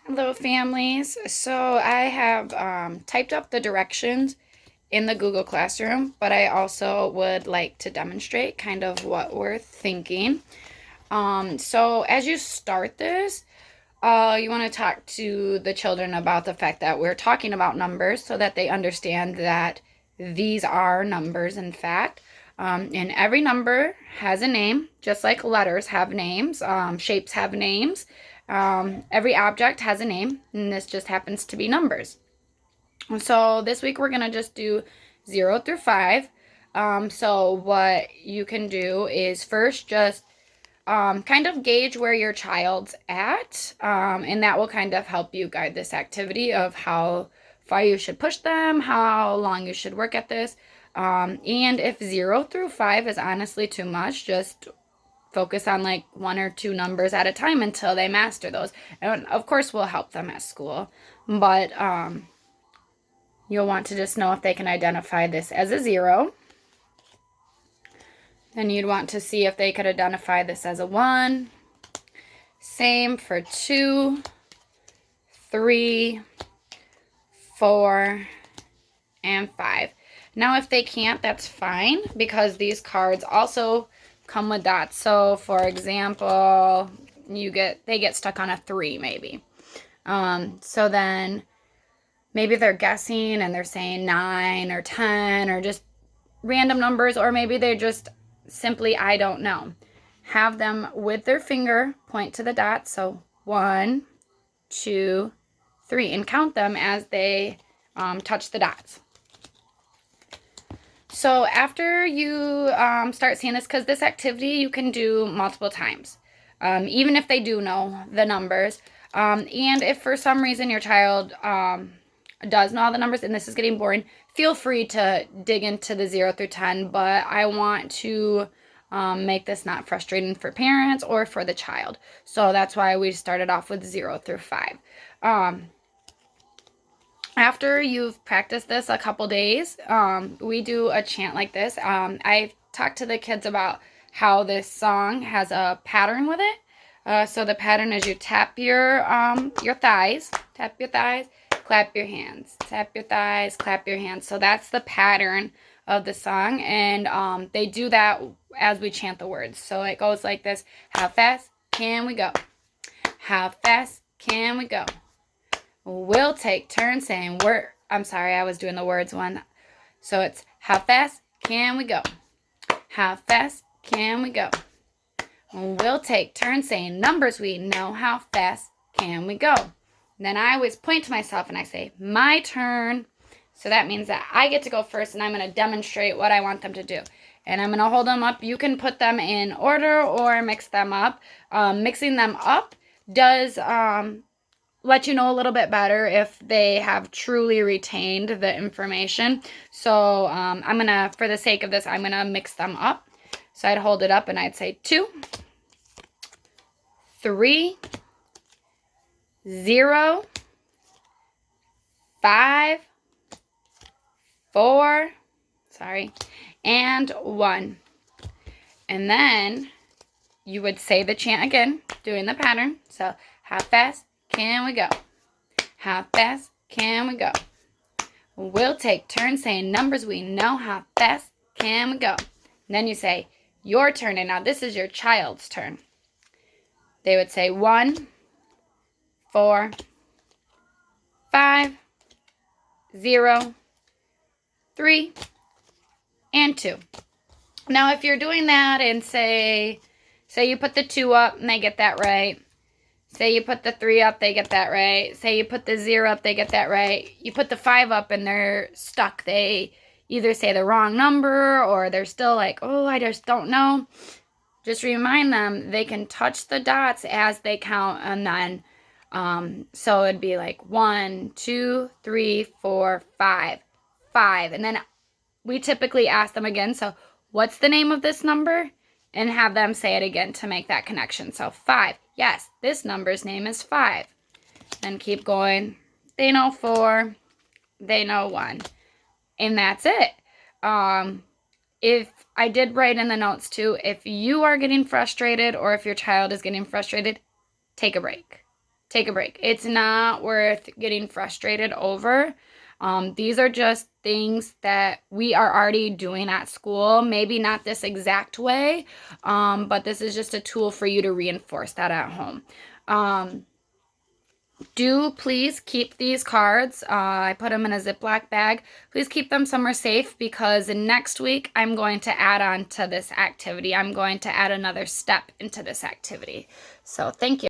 Hello, families. So I have typed up the directions in the Google Classroom, but I also would like to demonstrate kind of what we're thinking. So as you start this, you want to talk to the children about the fact that we're talking about numbers so that they understand that these are numbers, in fact. And every number has a name, just like letters have names, shapes have names. Every object has a name, and this just happens to be numbers. So this week we're going to just do 0 through 5. So what you can do is first just kind of gauge where your child's at, and that will kind of help you guide this activity of how far you should push them, how long you should work at this. And if 0 through 5 is honestly too much, just focus on like 1 or 2 numbers at a time until they master those. And of course, we'll help them at school, but you'll want to just know if they can identify this as a 0. Then you'd want to see if they could identify this as a 1. Same for 2, 3, 4, and 5. Now, if they can't, that's fine, because these cards also come with dots. So, for example, they get stuck on a 3, maybe. So then maybe they're guessing and they're saying 9 or 10 or just random numbers, or maybe they just simply, I don't know. Have them with their finger point to the dots. So 1, 2, 3, and count them as they touch the dots. So after you start seeing this, because this activity you can do multiple times, even if they do know the numbers. And if for some reason your child does know all the numbers and this is getting boring, feel free to dig into the 0 through 10, but I want to make this not frustrating for parents or for the child. So that's why we started off with 0 through 5. After you've practiced this a couple days, we do a chant like this. I've talked to the kids about how this song has a pattern with it. So the pattern is you tap your thighs, clap your hands, tap your thighs, clap your hands. So that's the pattern of the song, and they do that as we chant the words. So it goes like this: how fast can we go? How fast can we go? We'll take turns saying I'm sorry, I was doing the words one. So it's how fast can we go? How fast can we go? We'll take turns saying numbers we know. How fast can we go? Then I always point to myself and I say, my turn. So that means that I get to go first, and I'm going to demonstrate what I want them to do. And I'm going to hold them up. You can put them in order or mix them up. Mixing them up does let you know a little bit better if they have truly retained the information. So I'm going to, for the sake of this, I'm going to mix them up. So I'd hold it up and I'd say 2, 3, 0, 5, 4, and 1. And then you would say the chant again, doing the pattern. So how fast can we go? How fast can we go? We'll take turns saying numbers we know. How fast can we go? And then you say your turn, and now this is your child's turn. They would say 1, 4, 5, 0, 3, and 2. Now if you're doing that and say you put the 2 up and they get that right. Say you put the 3 up, they get that right. Say you put the 0 up, they get that right. You put the 5 up and they're stuck. They either say the wrong number or they're still like, oh, I just don't know. Just remind them they can touch the dots as they count, and then so it'd be like 1, 2, 3, 4, 5, 5. And then we typically ask them again, so what's the name of this number? And have them say it again to make that connection. So 5. Yes, this number's name is 5. Then keep going. They know 4. They know 1. And that's it. If I did write in the notes too, if you are getting frustrated or if your child is getting frustrated, take a break. take a break. It's not worth getting frustrated over. These are just things that we are already doing at school. Maybe not this exact way, but this is just a tool for you to reinforce that at home. Do please keep these cards. I put them in a Ziploc bag. Please keep them somewhere safe, because next week I'm going to add on to this activity. I'm going to add another step into this activity. So thank you.